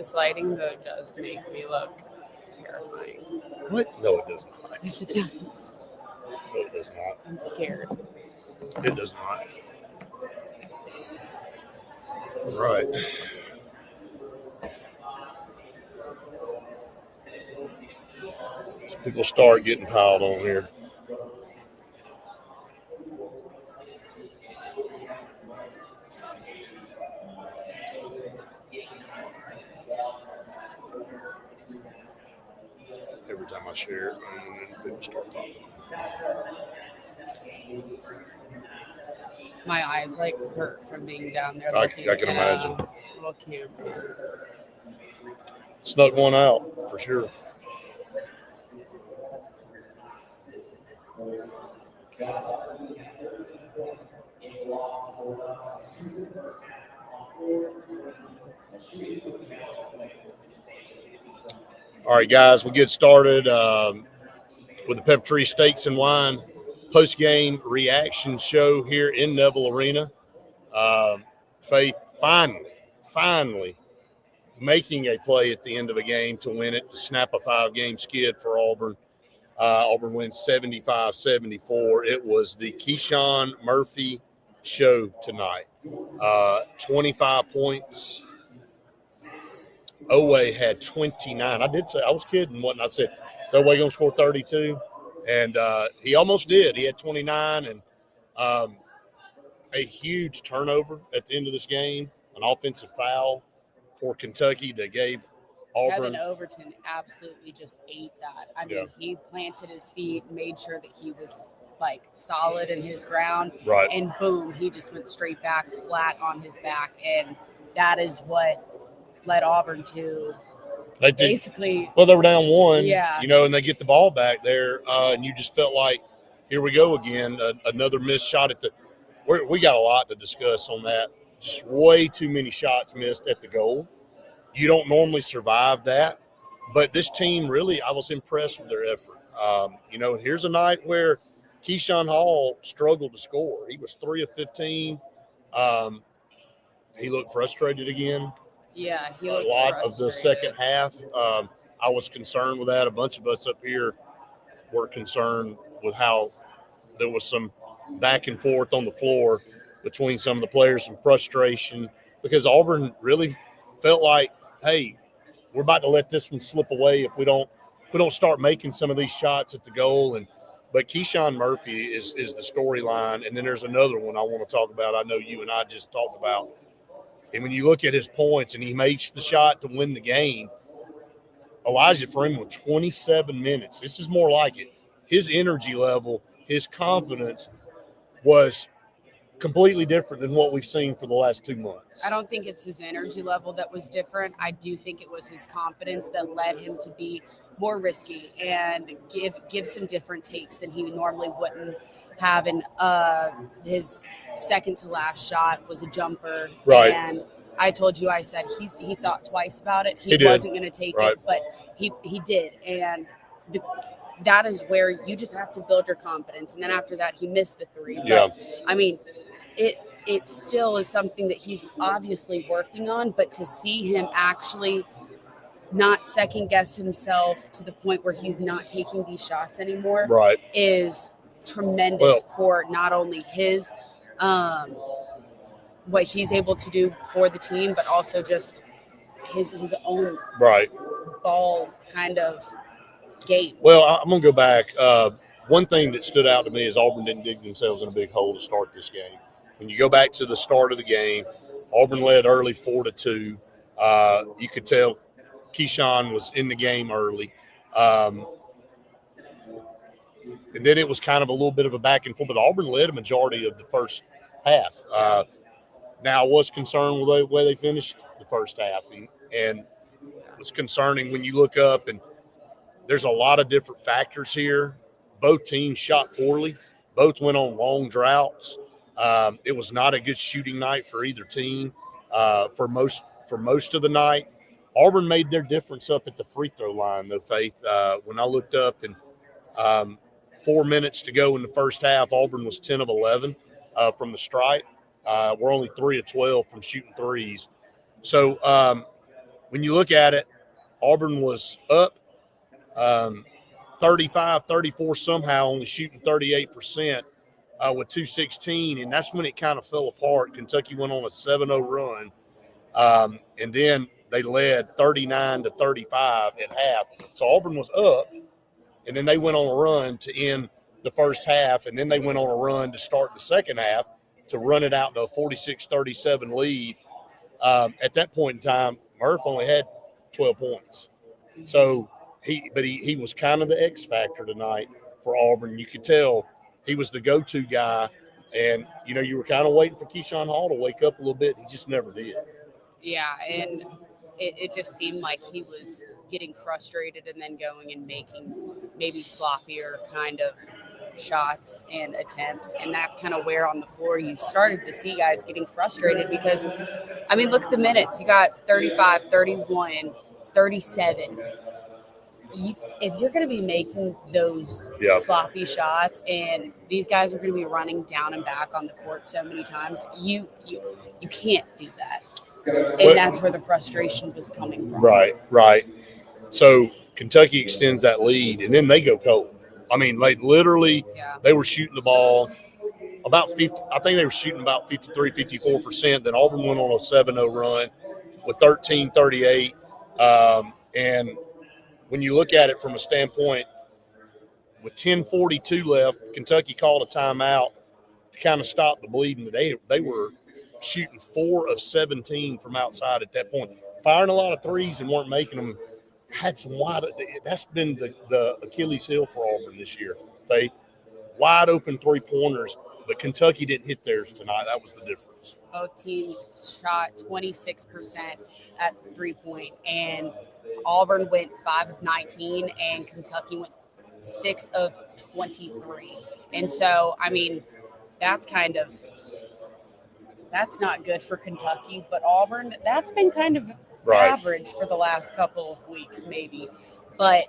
This lighting, though, does make me look terrifying. What? No, it does not. Yes, it does. No, it does not. I'm scared. It does not. Right. So people start getting piled on here. Every time I share it, and then people start popping. My eyes like hurt from being down there. I Looking can at imagine. a little camera. Snuck one out for sure. All right, guys, we'll get started with the PepperTree Steaks and Wine post-game reaction show here in Neville Arena. Faith finally making a play at the end of a game to win it, to snap a 5-game skid for Auburn. Auburn wins 75-74. It was the Keyshawn Murphy show tonight. 25 points. Owe had 29. I did say, I was kidding, wasn't I? Said, is Owe going to score 32? And he almost did. He had 29 and a huge turnover at the end of this game, an offensive foul for Kentucky that gave Auburn. Kevin Overton absolutely just ate that. I mean, he planted his feet, made sure that he was like solid in his ground, right? And boom, he just went straight back, flat on his back, and that is what led Auburn to basically. Well, they were down 1, yeah, and they get the ball back there, and you just felt like, here we go again, another missed shot at the. We got a lot to discuss on that. Just way too many shots missed at the goal. You don't normally survive that, but this team really, I was impressed with their effort. And here's a night where Keyshawn Hall struggled to score. He was 3 of 15. He looked frustrated again. Yeah, he looked a lot of the second half. I was concerned with that. A bunch of us up here were concerned with how there was some back and forth on the floor between some of the players, some frustration, because Auburn really felt like, hey, we're about to let this one slip away if we don't start making some of these shots at the goal. But Keyshawn Murphy is the storyline, and then there's another one I want to talk about. I know you and I just talked about. And when you look at his points, and he makes the shot to win the game, Elijah Freeman with 27 minutes. This is more like it. His energy level, his confidence was completely different than what we've seen for the last 2 months. I don't think it's his energy level that was different. I do think it was his confidence that led him to be more risky and give some different takes than he normally wouldn't have. And his second to last shot was a jumper. Right. And I told you, I said he thought twice about it. He wasn't going to take it, but he did. And that is where you just have to build your confidence. And then after that, he missed a 3. Yeah. But, I mean, it still is something that he's obviously working on, but to see him actually not second guess himself to the point where he's not taking these shots anymore is tremendous for not only his what he's able to do for the team, but also just his own ball kind of game. Well, I'm going to go back. One thing that stood out to me is Auburn didn't dig themselves in a big hole to start this game. When you go back to the start of the game, Auburn led early 4-2. You could tell Keyshawn was in the game early. And then it was kind of a little bit of a back and forth, but Auburn led a majority of the first half. Now, I was concerned with the way they finished the first half, and it was concerning when you look up, and there's a lot of different factors here. Both teams shot poorly. Both went on long droughts. It was not a good shooting night for either team for most of the night. Auburn made their difference up at the free throw line, though, Faith. When I looked up and 4 minutes to go in the first half, Auburn was 10 of 11 from the stripe. We're only 3 of 12 from shooting threes. So when you look at it, Auburn was up 35, 34 somehow, only shooting 38% with 2:16, and that's when it kind of fell apart. Kentucky went on a 7-0 run, and then they led 39-35 at half. So Auburn was up, and then they went on a run to end the first half, and then they went on a run to start the second half to run it out to a 46-37 lead. At that point in time, Murph only had 12 points. So he was kind of the X factor tonight for Auburn. You could tell he was the go-to guy, and you were kind of waiting for Keyshawn Hall to wake up a little bit. He just never did. Yeah, and it just seemed like he was getting frustrated and then going and making maybe sloppier kind of shots and attempts, and that's kind of where on the floor you started to see guys getting frustrated because, I mean, look at the minutes. You got 35, 31, 37. If you're going to be making those sloppy shots and these guys are going to be running down and back on the court so many times, you can't do that. And that's where the frustration was coming from. Right. So Kentucky extends that lead, and then they go cold. I mean, like literally, they were shooting the ball about 50. I think they were shooting about 53, 54%. Then Auburn went on a 7-0 run with 13-38. And when you look at it from a standpoint, with 10:42 left, Kentucky called a timeout to kind of stop the bleeding. They were shooting 4 of 17 from outside at that point, firing a lot of threes and weren't making them. Had some wide. That's been the Achilles heel for Auburn this year. Faith, wide open 3-pointers, but Kentucky didn't hit theirs tonight. That was the difference. Both teams shot 26% at 3-point, and Auburn went 5 of 19, and Kentucky went 6 of 23. And so, I mean, that's not good for Kentucky, but Auburn, that's been kind of average for the last couple of weeks, maybe. But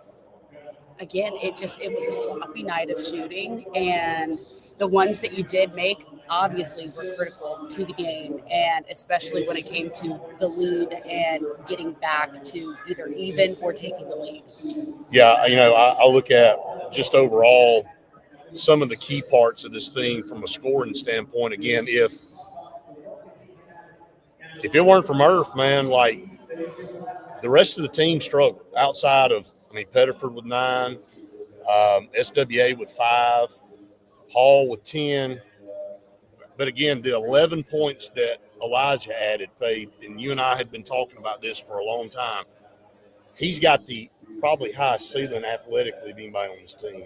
again, it was a sloppy night of shooting, and the ones that you did make obviously were critical to the game, and especially when it came to the lead and getting back to either even or taking the lead. Yeah, I look at just overall some of the key parts of this thing from a scoring standpoint. Again, if it weren't for Murph, man, like the rest of the team struggled outside of, Pettiford with 9, SWA with 5, Hall with 10. But again, the 11 points that Elijah added, Faith, and you and I had been talking about this for a long time. He's got the probably highest ceiling athletically of anybody on this team.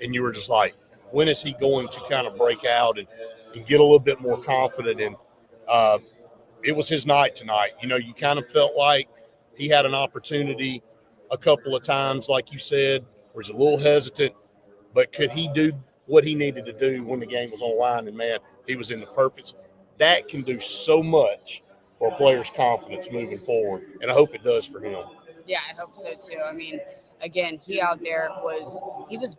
And you were just like, when is he going to kind of break out and get a little bit more confident? And it was his night tonight. You kind of felt like he had an opportunity a couple of times, like you said, where he's a little hesitant, but could he do what he needed to do when the game was on the line? And, man, he was in the perfect. That can do so much for a player's confidence moving forward, and I hope it does for him. Yeah, I hope so too. I mean, again, he out there was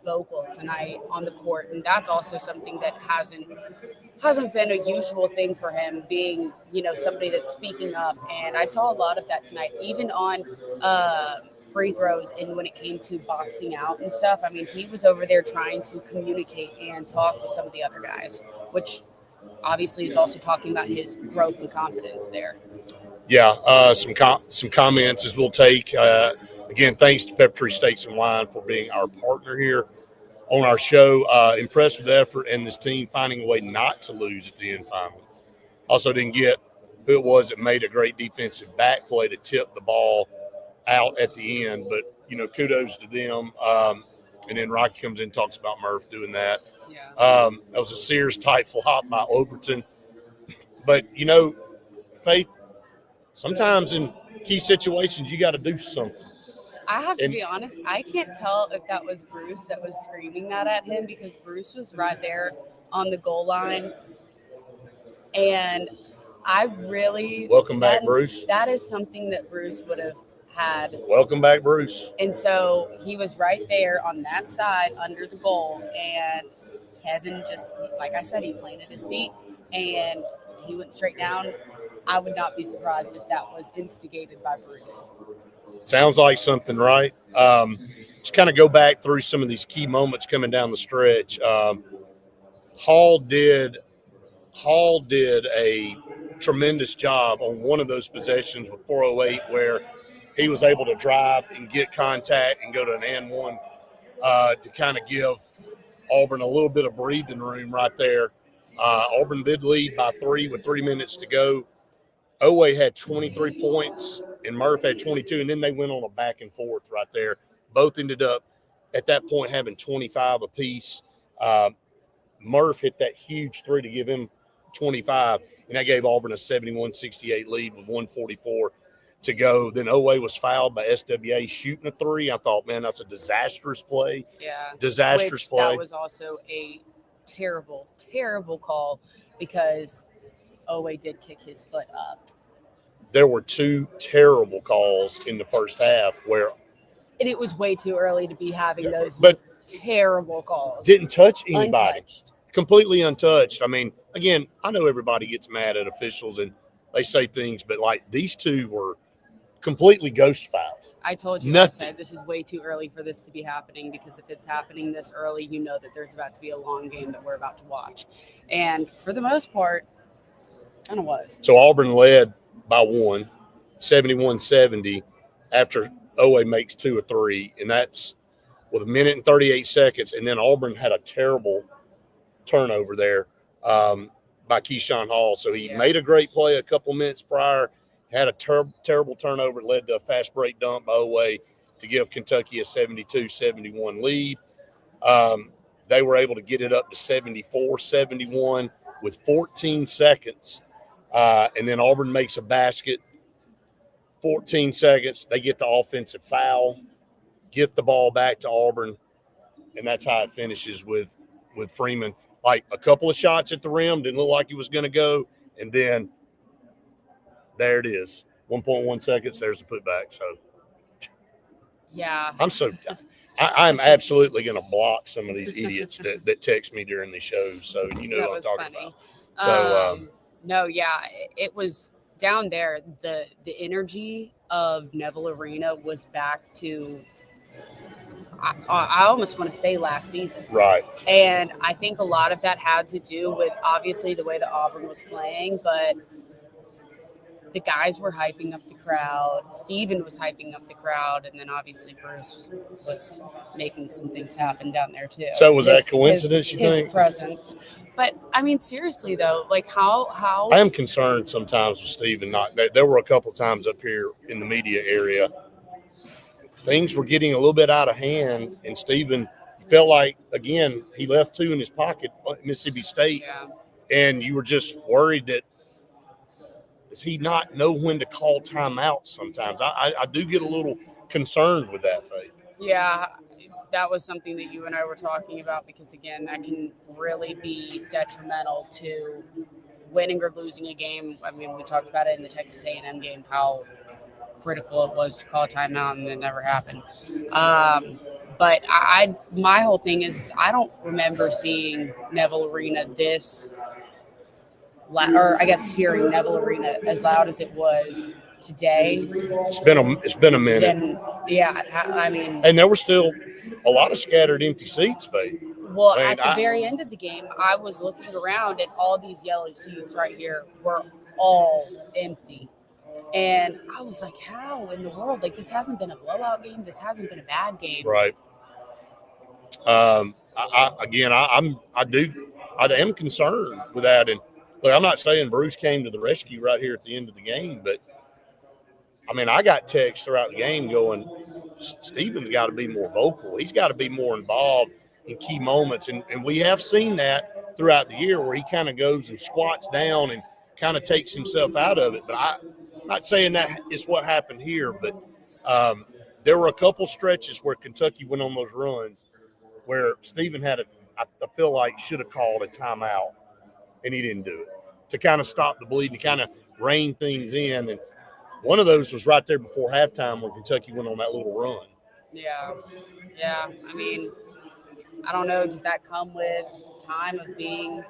vocal tonight on the court, and that's also something that hasn't been a usual thing for him, being somebody that's speaking up. And I saw a lot of that tonight, even on free throws and when it came to boxing out and stuff. I mean, he was over there trying to communicate and talk with some of the other guys, which obviously is also talking about his growth and confidence there. Yeah, some comments as we'll take. Again, thanks to PepperTree Steaks and Wine for being our partner here on our show. Impressed with the effort and this team finding a way not to lose at the end finally. Also didn't get who it was that made a great defensive back play to tip the ball out at the end, but, kudos to them. And then Rocky comes in and talks about Murph doing that. Yeah. That was a Sears-type flop by Overton. But, Faith, sometimes in key situations, you got to do something. I have to be honest, I can't tell if that was Bruce that was screaming that at him, because Bruce was right there on the goal line. And I really – Welcome back, Bruce. That is something that Bruce would have had. Welcome back, Bruce. And so he was right there on that side under the goal, and Kevin just, like I said, he planted his feet, and he went straight down. I would not be surprised if that was instigated by Bruce. Sounds like something, right? Just kind of go back through some of these key moments coming down the stretch. Hall did a tremendous job on one of those possessions with 4:08 where he was able to drive and get contact and go to an and one to kind of give Auburn a little bit of breathing room right there. Auburn did lead by 3 with 3 minutes to go. Oway had 23 points and Murph had 22, and then they went on a back and forth right there. Both ended up at that point having 25 apiece. Murph hit that huge three to give him 25, and that gave Auburn a 71-68 lead with 144 to go. Then Oway was fouled by SWA shooting a three. I thought, man, that's a disastrous play. Yeah. Disastrous play. That was also a terrible, terrible call because Oway did kick his foot up. There were 2 terrible calls in the first half where – and it was way too early to be having those terrible calls. Didn't touch anybody. Untouched. Completely untouched. I mean, again, I know everybody gets mad at officials and they say things, but like these 2 were completely ghost fouls. I told you, I said this is way too early for this to be happening because if it's happening this early, you know that there's about to be a long game that we're about to watch. And for the most part, kind of was. So Auburn led by 1, 71-70 after Oway makes 2 or 3, and that's with 1 minute and 38 seconds. And then Auburn had a terrible turnover there by Keyshawn Hall. So he made a great play a couple minutes prior, had a terrible turnover, led to a fast break dump by Oway to give Kentucky a 72-71 lead. They were able to get it up to 74-71 with 14 seconds. And then Auburn makes a basket. 14 seconds, they get the offensive foul, get the ball back to Auburn, and that's how it finishes with Freeman. Like a couple of shots at the rim, didn't look like he was going to go, and then there it is. 1.1 seconds, there's the putback. So, yeah. I'm absolutely going to block some of these idiots that text me during these shows. So, you know what I'm talking about. So, no, yeah, it was – down there, the energy of Neville Arena was back to, I almost want to say last season. Right. And I think a lot of that had to do with obviously the way that Auburn was playing, but the guys were hyping up the crowd. Steven was hyping up the crowd. And then obviously Bruce was making some things happen down there too. So was that coincidence, you think? His presence. But, I mean, seriously, though, like how I am concerned sometimes with Steven. There were a couple of times up here in the media area. Things were getting a little bit out of hand, and Steven felt like, again, he left 2 in his pocket at Mississippi State. Yeah. And you were just worried that does he not know when to call timeout sometimes? I do get a little concerned with that, Faith. Yeah. That was something that you and I were talking about because, again, that can really be detrimental to winning or losing a game. I mean, we talked about it in the Texas A&M game, how critical it was to call a timeout, and it never happened. But my whole thing is I don't remember seeing Neville Arena or I guess hearing Neville Arena as loud as it was today. It's been a minute. Then, yeah, I mean. And there were still a lot of scattered empty seats, Faith. Well, at the very end of the game, I was looking around and all these yellow seats right here were all empty. And I was like, how in the world? Like, this hasn't been a blowout game. This hasn't been a bad game. Right. I am concerned with that. And look, I'm not saying Bruce came to the rescue right here at the end of the game, but I mean, I got texts throughout the game going, Steven's got to be more vocal. He's got to be more involved in key moments. And we have seen that throughout the year where he kind of goes and squats down and kind of takes himself out of it. But I'm not saying that is what happened here, but there were a couple stretches where Kentucky went on those runs where Steven I feel like should have called a timeout, and he didn't do it to kind of stop the bleeding, to kind of rein things in. And one of those was right there before halftime where Kentucky went on that little run. Yeah. Yeah. I mean, I don't know. Does that come with time of being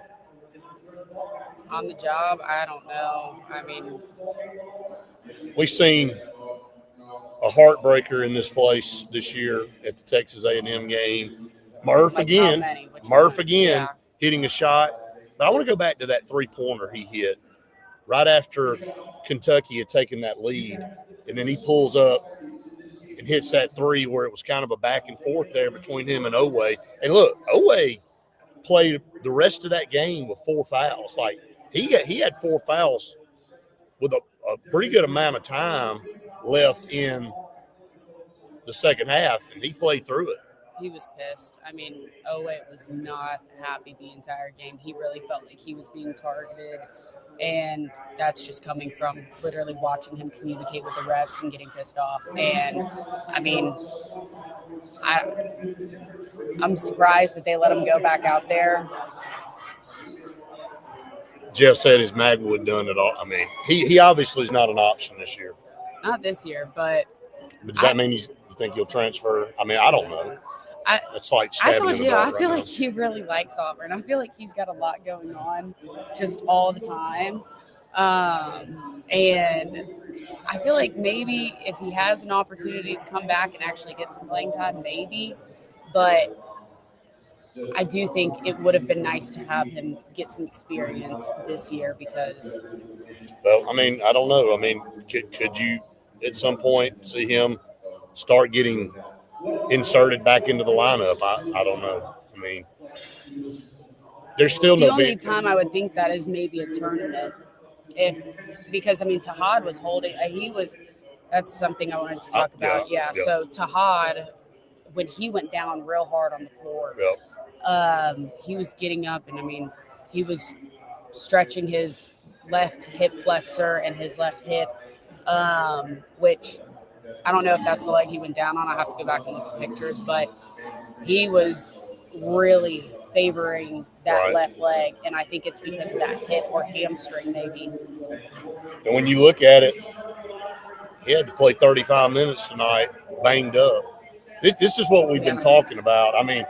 On the job, I don't know. I mean, We've seen a heartbreaker in this place this year at the Texas A&M game. Murph like how again. many? Murph again Yeah. hitting a shot. But I want to go back to that three-pointer he hit right after Kentucky had taken that lead. And then he pulls up and hits that three where it was kind of a back and forth there between him and Owe. And look, Owe played the rest of that game with 4 fouls. Like he had 4 fouls with a pretty good amount of time left in the second half, and he played through it. He was pissed. I mean, Owe was not happy the entire game. He really felt like he was being targeted. And that's just coming from literally watching him communicate with the refs and getting pissed off. And I mean, I'm surprised that they let him go back out there. Jeff said his Magwood done it all. I mean, he obviously is not an option this year. Not this year, but does that mean you think he'll transfer? I mean, I don't know. It's like I told you, I feel right like he really likes Auburn. I feel like he's got a lot going on just all the time. And I feel like maybe if he has an opportunity to come back and actually get some playing time, maybe. But I do think it would have been nice to have him get some experience this year because. Well, I mean, I don't know. I mean, could you at some point see him start getting inserted back into the lineup? I don't know. I mean, there's still the only time I would think that is maybe a tournament. Because I mean, Tahad was holding. That's something I wanted to talk about. Yeah. So Tahad, when he went down real hard on the floor, he was getting up, and I mean, he was stretching his left hip flexor and his left hip, which I don't know if that's the leg he went down on. I have to go back and look at the pictures, but he was really favoring that left leg, and I think it's because of that hip or hamstring maybe. And when you look at it, he had to play 35 minutes tonight, banged up. This is what we've been talking about. I mean,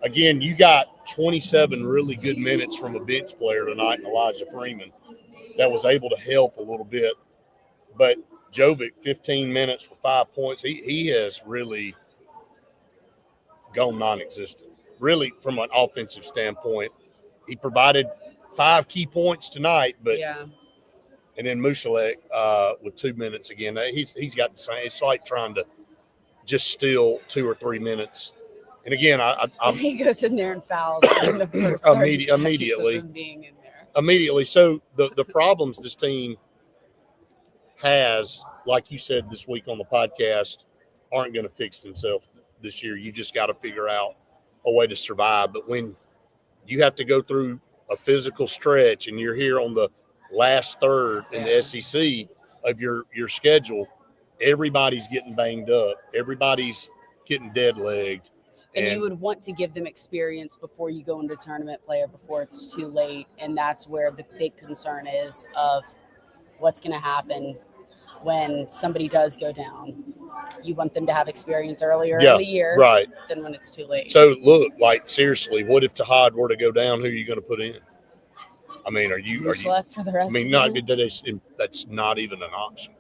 again, you got 27 really good minutes from a bench player tonight, Elijah Freeman, that was able to help a little bit. But Jovic, 15 minutes with 5 points. He has really gone non-existent. Really, from an offensive standpoint, he provided 5 key points tonight, but and then Mushalek with 2 minutes again. He's got the same. It's like trying to just steal 2 or 3 minutes. And again, he goes in there and fouls in the first 30 immediately of him being in there. Immediately. So the problems this team has, like you said this week on the podcast, aren't going to fix themselves this year. You just got to figure out a way to survive. But when you have to go through a physical stretch and you're here on the last third in the SEC of your schedule, everybody's getting banged up. Everybody's getting dead-legged. And you would want to give them experience before you go into tournament play or before it's too late. And that's where the big concern is of what's going to happen when somebody does go down. You want them to have experience earlier in the year than when it's too late. So, look, like, seriously, what if Tahad were to go down? Who are you going to put in? I mean, are you for the rest? I mean, that's not even an option.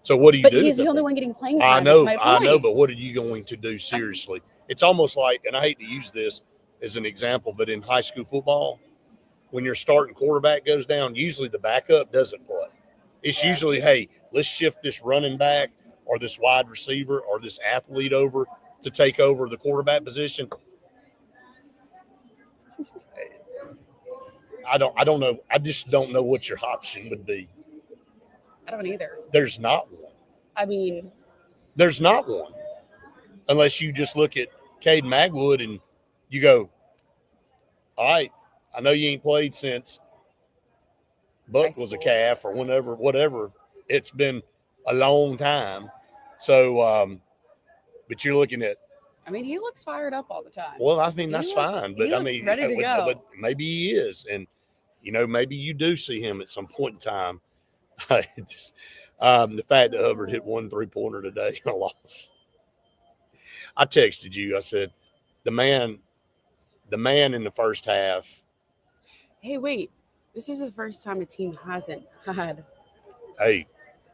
So what do you do? But he's the only one getting playing time. I know, but what are you going to do seriously? It's almost like, and I hate to use this as an example, but in high school football, when your starting quarterback goes down, usually the backup doesn't play. It's usually, hey, let's shift this running back or this wide receiver or this athlete over to take over the quarterback position. I don't know. I just don't know what your option would be. I don't either. There's not one. I mean, there's not one. Unless you just look at Cade Magwood and you go, all right, I know you ain't played since Buck was a calf or whatever. It's been a long time. So, but you're looking at. I mean, he looks fired up all the time. Well, I mean, that's fine. But I mean, ready to go. But maybe he is. And, maybe you do see him at some point in time. Just, the fact that Hubbard hit 1 3-pointer today in a loss. I texted you. I said, the man in the first half. Hey, wait. This is the first time a team hasn't had. Hey,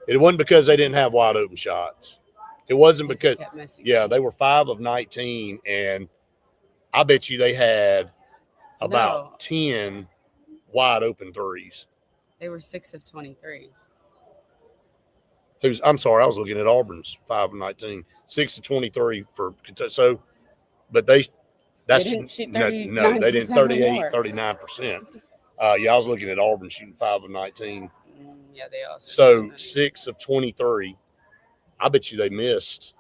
it wasn't because they didn't have wide open shots. It wasn't They because, kept missing. yeah, they were 5 of 19, and I bet you they had about No. 10 wide open threes. They were 6 of 23. I'm sorry, I was looking at Auburn's 5 of 19, 6 of 23 for Kentucky. So, but that's They didn't shoot no, 39% they didn't or 38, more. 39%. Yeah, I was looking at Auburn shooting 5 of 19. Yeah, they also. So 6 of 23. I bet you they missed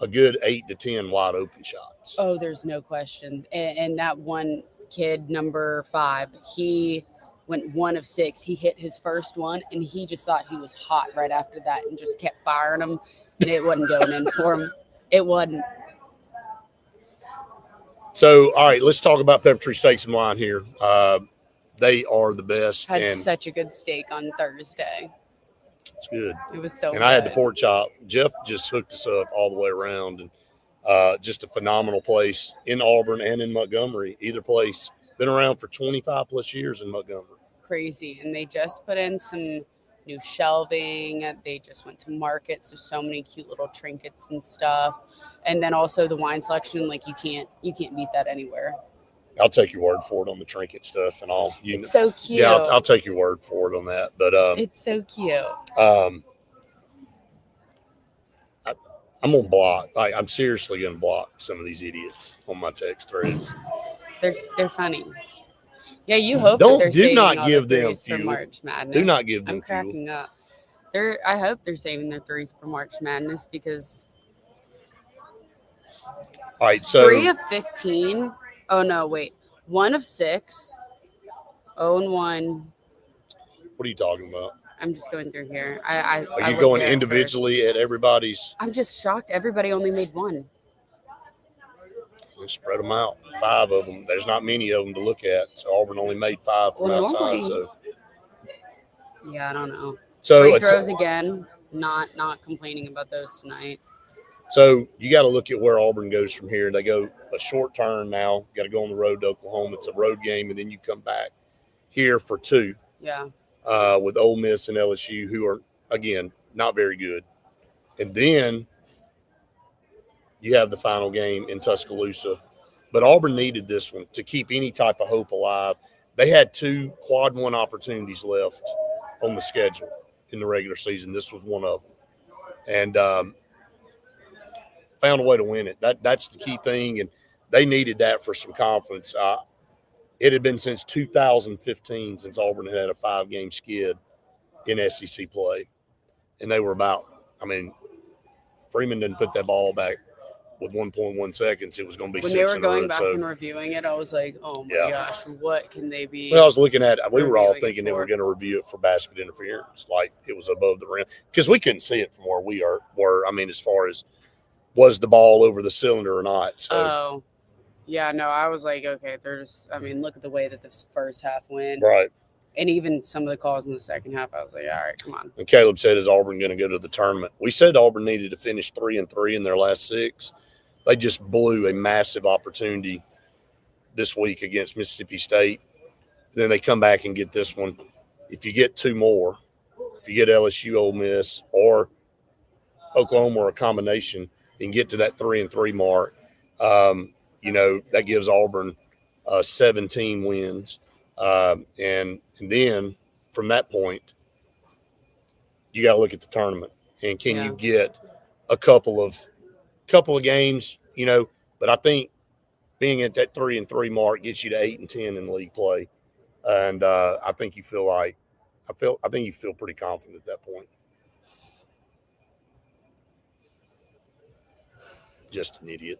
a good 8 to 10 wide open shots. Oh, there's no question. And that one kid, number 5, he went 1 of 6. He hit his first one, and he just thought he was hot right after that and just kept firing them, and it wasn't going in for him. It wasn't. So, all right, let's talk about PepperTree Steaks and Wine here. They are the best. Had and such a good steak on Thursday. It's good. It was so and good. I had the pork chop. Jeff just hooked us up all the way around, and just a phenomenal place in Auburn and in Montgomery. Either place. Been around for 25 plus years in Montgomery. Crazy. And they just put in some new shelving. They just went to market, so many cute little trinkets and stuff. And then also the wine selection, like you can't beat that anywhere. I'll take your word for it on the trinket stuff and all. It's so cute. Yeah, I'll take your word for it on that. But it's so cute. I'm gonna block. I'm seriously gonna block some of these idiots on my text threads. They're funny. Yeah, you hope that they're saving all the threes for March Madness. Do not give them I'm cracking fuel. up. I hope they're saving their threes for March Madness because. All right, so 3 of 15. Oh no, wait. 1 of 6. 0 and 1. What are you talking about? I'm just going through here. Are you going individually at everybody's? I'm just shocked. Everybody only made 1. Let's spread them out. 5 of them. There's not many of them to look at. So Auburn only made 5 from outside. Normally, so yeah, I don't know. So free throws again. Not complaining about those tonight. So you got to look at where Auburn goes from here. They go a short turn now. Got to go on the road to Oklahoma. It's a road game, and then you come back here for 2. Yeah. With Ole Miss and LSU, who are, again, not very good. And then you have the final game in Tuscaloosa. But Auburn needed this one to keep any type of hope alive. They had 2 quad 1 opportunities left on the schedule in the regular season. This was one of them. And found a way to win it. That's the key thing, and they needed that for some confidence. It had been since 2015 since Auburn had a 5-game skid in SEC play, and they were about. I mean, Freeman didn't put that ball back with 1.1 seconds. It was going to be when 6 they were in a row. going back and reviewing it. I was like, oh my gosh, what can they be? Well, I was looking at it. We were all thinking they for? were going to review it for basket interference, like it was above the rim, because we couldn't see it from where we were. I mean, as far as was the ball over the cylinder or not? So. Oh, yeah, no, I was like, okay, they're just. I mean, look at the way that this first half went, right? And even some of the calls in the second half, I was like, all right, come on. And Caleb said, "Is Auburn going to go to the tournament?" We said Auburn needed to finish 3-3 in their last 6. They just blew a massive opportunity this week against Mississippi State. Then they come back and get this one. If you get 2 more, if you get LSU, Ole Miss, or Oklahoma, or a combination, and get to that 3-3 mark, that gives Auburn 17 wins. And then from that point, you got to look at the tournament. And can you get a couple of games, but I think being at that 3-3 mark gets you to 8 and 10 in league play. And I think you feel pretty confident at that point. Just an idiot.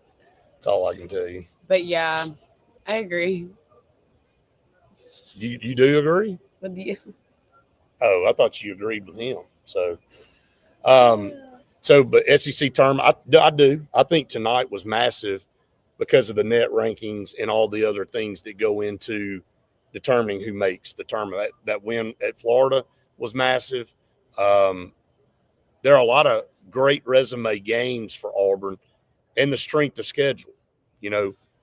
That's all I can tell you. But yeah, I agree. You do agree? With you? Oh, I thought you agreed with him. So, but SEC tournament, I do. I think tonight was massive because of the net rankings and all the other things that go into determining who makes the tournament. That win at Florida was massive. There are a lot of great resume games for Auburn, and the strength of schedule.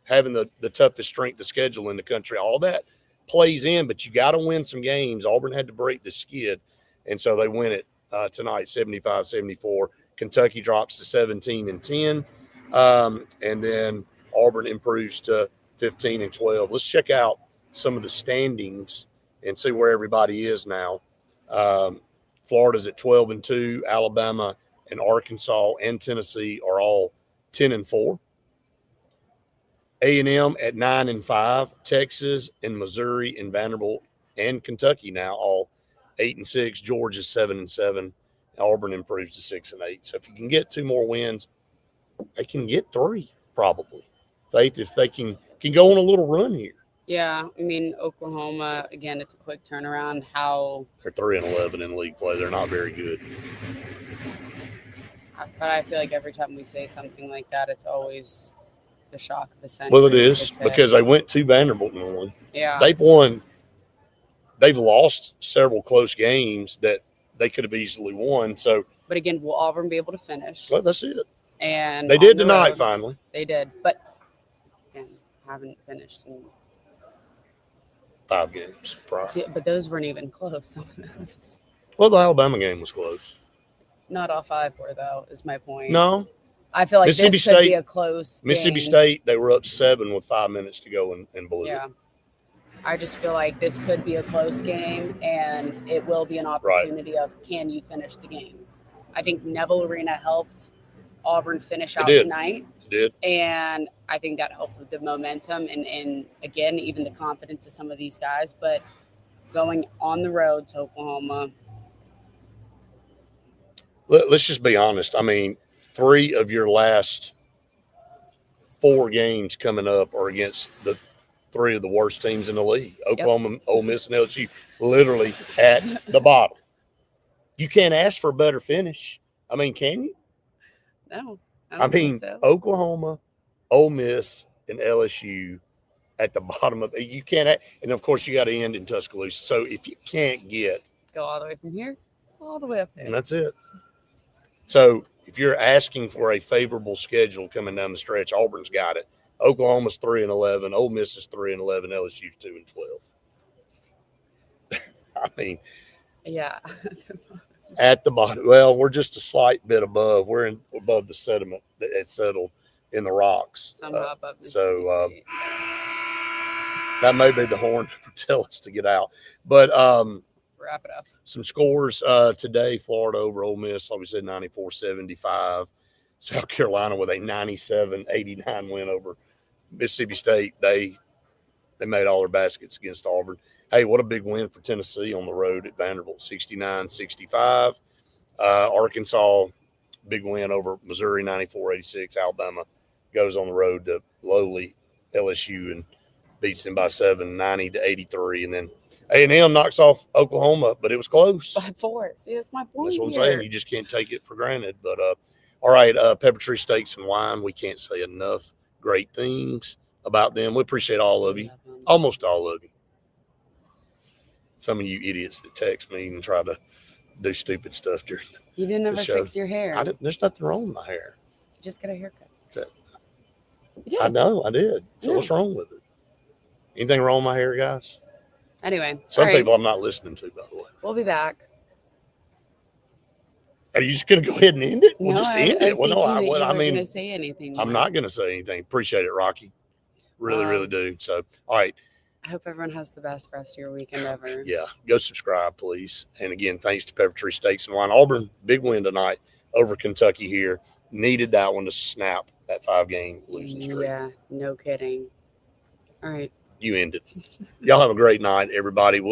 Having the toughest strength of schedule in the country, all that plays in, but you got to win some games. Auburn had to break the skid, and so they win it tonight, 75-74. Kentucky drops to 17-10, and then Auburn improves to 15-12. Let's check out some of the standings and see where everybody is now. Florida's at 12-2. Alabama and Arkansas and Tennessee are all 10-4. A&M at 9-5. Texas and Missouri and Vanderbilt and Kentucky now all 8-6. Georgia's 7-7. Auburn improves to 6-8. So if you can get 2 more wins, they can get 3 probably. If they can go on a little run here. Yeah, I mean, Oklahoma, again, it's a quick turnaround. They're 3-11 in league play. They're not very good. But I feel like every time we say something like that, it's always the shock of the century. Well, it is because they went to Vanderbilt and won. Yeah. They've won. They've lost several close games that they could have easily won. So, but again, will Auburn be able to finish? Well, that's it. And they did tonight, finally. They did, but again, haven't finished in 5 games. But those weren't even close. Some of those. Well, the Alabama game was close. Not all 5 were, though, is my point. No. I feel like this could be a close Mississippi game. State, they were up 7 with 5 minutes to go and blew it. I just feel like this could be a close game, and it will be an opportunity of can you finish the game. I think Neville Arena helped Auburn finish out tonight. It did. And I think that helped with the momentum and again, even the confidence of some of these guys. But going on the road to Oklahoma. Let's just be honest. I mean, 3 of your last 4 games coming up are against the 3 of the worst teams in the league. Oklahoma, Ole Miss, and LSU, literally at the bottom. You can't ask for a better finish. I mean, can you? No. I mean, so. Oklahoma, Ole Miss, and LSU at the bottom of – you can't – and, of course, you got to end in Tuscaloosa. So, if you can't get – go all the way from here, all the way up there. And that's it. So, if you're asking for a favorable schedule coming down the stretch, Auburn's got it. Oklahoma's 3-11, Ole Miss is 3-11, LSU's 2-12. I mean, yeah, at the bottom. Well, we're just a slight bit above. We're above the sediment that has settled in the rocks. Somehow above the so that may be the horn to tell us to get out. But wrap it up. Some scores today: Florida over Ole Miss, like we said, 94-75. South Carolina with a 97-89 win over Mississippi State. They made all their baskets against Auburn. Hey, what a big win for Tennessee on the road at Vanderbilt, 69-65. Arkansas, big win over Missouri, 94-86. Alabama goes on the road to lowly LSU and beats them by 7, 90-83. And then A&M knocks off Oklahoma, but it was close. By 4. See, that's my point. That's what I'm saying. You just can't take it for granted. But all right, PepperTree Steaks and Wine. We can't say enough great things about them. We appreciate all of you, almost all of you. Some of you idiots that text me and try to do stupid stuff during the You didn't ever fix your hair. There's nothing wrong with my hair. You just got a haircut. I know, I did. So what's wrong with it? Anything wrong with my hair, guys? Anyway. Some people I'm not listening to, by the way. We'll be back. Are you just going to go ahead and end it? We'll just end it. Well, no, I mean, going to say anything. I'm not going to say anything. Appreciate it, Rocky. Really, really do. So, all right. I hope everyone has the best rest of your weekend ever. Yeah. Go subscribe, please. And again, thanks to PepperTree Steaks and Wine. Auburn, big win tonight over Kentucky here. Needed that one to snap that 5-game losing streak. Yeah, no kidding. All right. You end it. Y'all have a great night, everybody.